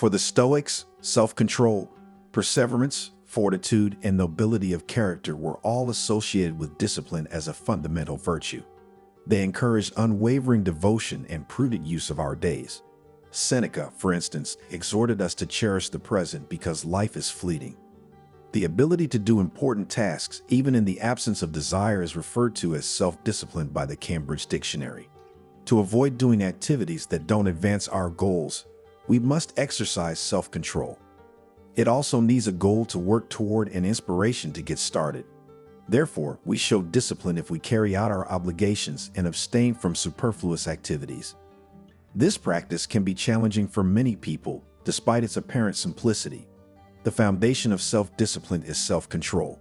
For the Stoics, self-control, perseverance, fortitude, and nobility of character were all associated with discipline as a fundamental virtue. They encouraged unwavering devotion and prudent use of our days. Seneca, for instance, exhorted us to cherish the present because life is fleeting. The ability to do important tasks, even in the absence of desire, is referred to as self-discipline by the Cambridge Dictionary. To avoid doing activities that don't advance our goals, we must exercise self-control. It also needs a goal to work toward and inspiration to get started. Therefore, we show discipline if we carry out our obligations and abstain from superfluous activities. This practice can be challenging for many people, despite its apparent simplicity. The foundation of self-discipline is self-control.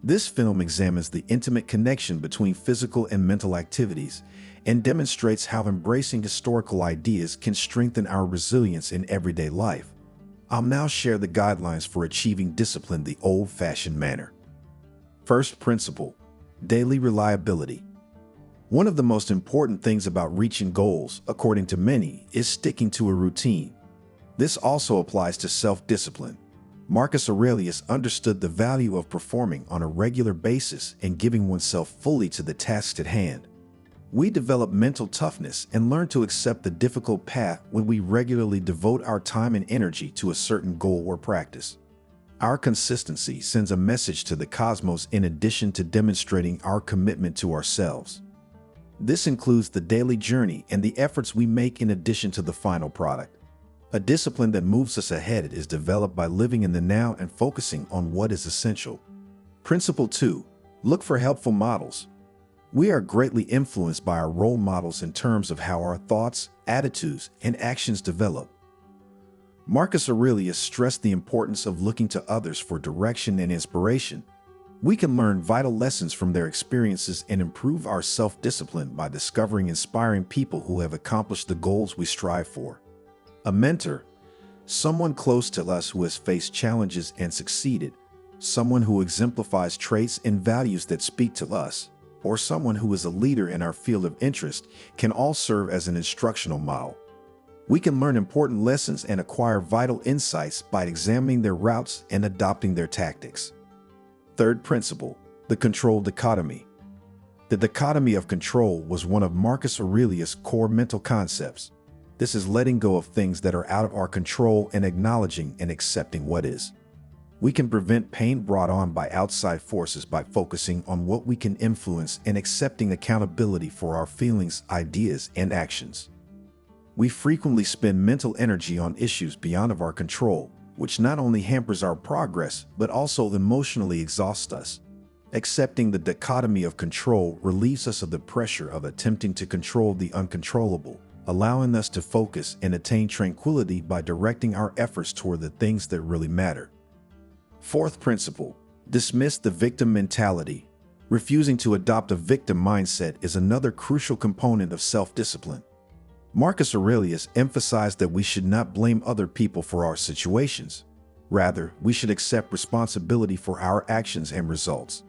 This film examines the intimate connection between physical and mental activities and demonstrates how embracing historical ideas can strengthen our resilience in everyday life. I'll now share the guidelines for achieving discipline the old-fashioned manner. First principle: daily reliability. One of the most important things about reaching goals, according to many, is sticking to a routine. This also applies to self-discipline. Marcus Aurelius understood the value of performing on a regular basis and giving oneself fully to the tasks at hand. We develop mental toughness and learn to accept the difficult path when we regularly devote our time and energy to a certain goal or practice. Our consistency sends a message to the cosmos in addition to demonstrating our commitment to ourselves. This includes the daily journey and the efforts we make in addition to the final product. A discipline that moves us ahead is developed by living in the now and focusing on what is essential. Principle 2. Look for helpful models. We are greatly influenced by our role models in terms of how our thoughts, attitudes, and actions develop. Marcus Aurelius stressed the importance of looking to others for direction and inspiration. We can learn vital lessons from their experiences and improve our self-discipline by discovering inspiring people who have accomplished the goals we strive for. A mentor, someone close to us who has faced challenges and succeeded, someone who exemplifies traits and values that speak to us, or someone who is a leader in our field of interest, can all serve as an instructional model. We can learn important lessons and acquire vital insights by examining their routes and adopting their tactics. Third principle: the control dichotomy. The dichotomy of control was one of Marcus Aurelius' core mental concepts. This is letting go of things that are out of our control and acknowledging and accepting what is. We can prevent pain brought on by outside forces by focusing on what we can influence and accepting accountability for our feelings, ideas, and actions. We frequently spend mental energy on issues beyond of our control, which not only hampers our progress, but also emotionally exhausts us. Accepting the dichotomy of control relieves us of the pressure of attempting to control the uncontrollable, allowing us to focus and attain tranquility by directing our efforts toward the things that really matter. Fourth principle: dismiss the victim mentality. Refusing to adopt a victim mindset is another crucial component of self-discipline. Marcus Aurelius emphasized that we should not blame other people for our situations. Rather, we should accept responsibility for our actions and results.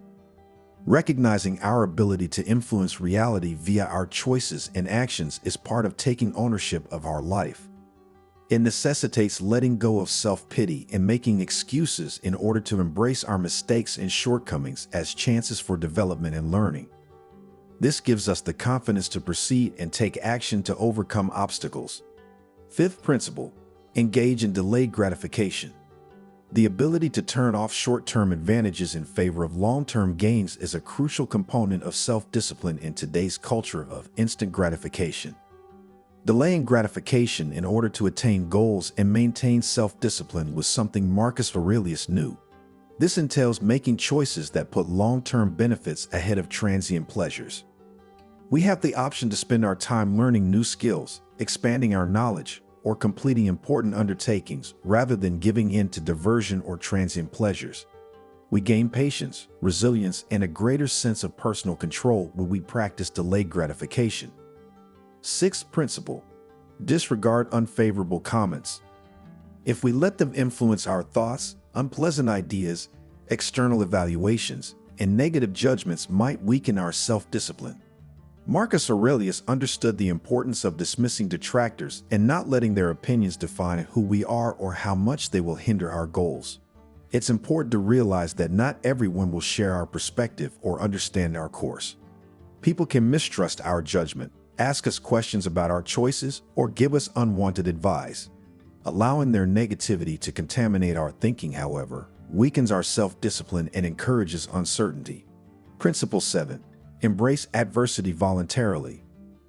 Recognizing our ability to influence reality via our choices and actions is part of taking ownership of our life. It necessitates letting go of self-pity and making excuses in order to embrace our mistakes and shortcomings as chances for development and learning. This gives us the confidence to proceed and take action to overcome obstacles. Fifth principle: engage in delayed gratification. The ability to turn off short-term advantages in favor of long-term gains is a crucial component of self-discipline in today's culture of instant gratification. Delaying gratification in order to attain goals and maintain self-discipline was something Marcus Aurelius knew. This entails making choices that put long-term benefits ahead of transient pleasures. We have the option to spend our time learning new skills, expanding our knowledge, or completing important undertakings rather than giving in to diversion or transient pleasures. We gain patience, resilience, and a greater sense of personal control when we practice delayed gratification. Sixth principle: disregard unfavorable comments. If we let them influence our thoughts, unpleasant ideas, external evaluations, and negative judgments might weaken our self-discipline. Marcus Aurelius understood the importance of dismissing detractors and not letting their opinions define who we are or how much they will hinder our goals. It's important to realize that not everyone will share our perspective or understand our course. People can mistrust our judgment, ask us questions about our choices, or give us unwanted advice. Allowing their negativity to contaminate our thinking, however, weakens our self-discipline and encourages uncertainty. Principle 7. Embrace adversity voluntarily.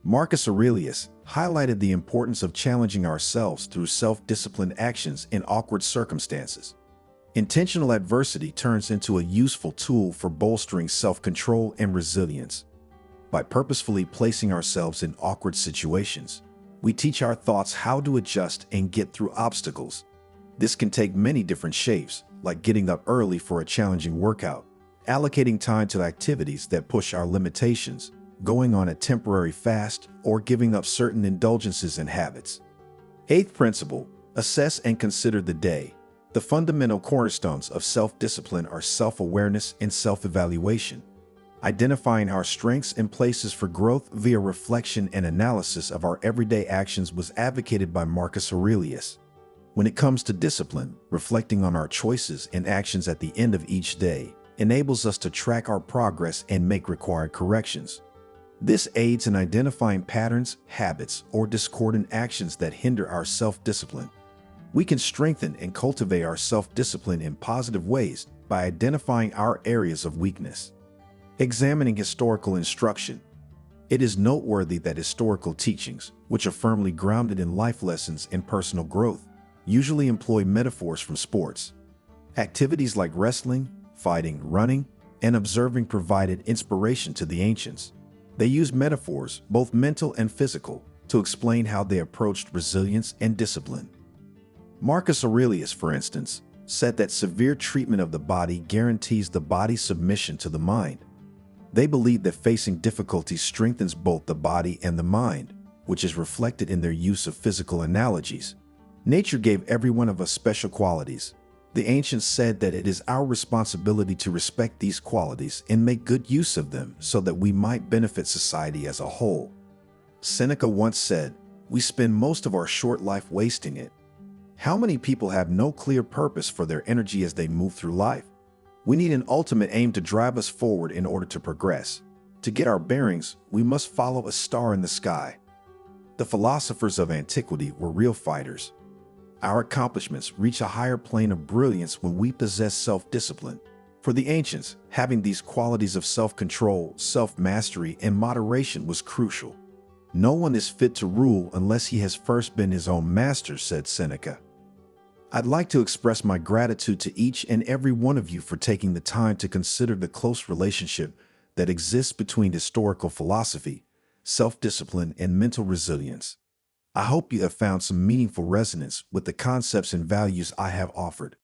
Marcus Aurelius highlighted the importance of challenging ourselves through self-disciplined actions in awkward circumstances. Intentional adversity turns into a useful tool for bolstering self-control and resilience. By purposefully placing ourselves in awkward situations, we teach our thoughts how to adjust and get through obstacles. This can take many different shapes, like getting up early for a challenging workout, allocating time to activities that push our limitations, going on a temporary fast, or giving up certain indulgences and habits. Eighth principle, assess and consider the day. The fundamental cornerstones of self-discipline are self-awareness and self-evaluation. Identifying our strengths and places for growth via reflection and analysis of our everyday actions was advocated by Marcus Aurelius. When it comes to discipline, reflecting on our choices and actions at the end of each day enables us to track our progress and make required corrections. This aids in identifying patterns, habits, or discordant actions that hinder our self-discipline. We can strengthen and cultivate our self-discipline in positive ways by identifying our areas of weakness. Examining historical instruction. It is noteworthy that historical teachings, which are firmly grounded in life lessons and personal growth, usually employ metaphors from sports. Activities like wrestling, fighting, running, and observing provided inspiration to the ancients. They used metaphors, both mental and physical, to explain how they approached resilience and discipline. Marcus Aurelius, for instance, said that severe treatment of the body guarantees the body's submission to the mind. They believed that facing difficulties strengthens both the body and the mind, which is reflected in their use of physical analogies. Nature gave every one of us special qualities. The ancients said that it is our responsibility to respect these qualities and make good use of them so that we might benefit society as a whole. Seneca once said, "We spend most of our short life wasting it." How many people have no clear purpose for their energy as they move through life? We need an ultimate aim to drive us forward in order to progress. To get our bearings, we must follow a star in the sky. The philosophers of antiquity were real fighters. Our accomplishments reach a higher plane of brilliance when we possess self-discipline. For the ancients, having these qualities of self-control, self-mastery, and moderation was crucial. "No one is fit to rule unless he has first been his own master," said Seneca. I'd like to express my gratitude to each and every one of you for taking the time to consider the close relationship that exists between historical philosophy, self-discipline, and mental resilience. I hope you have found some meaningful resonance with the concepts and values I have offered.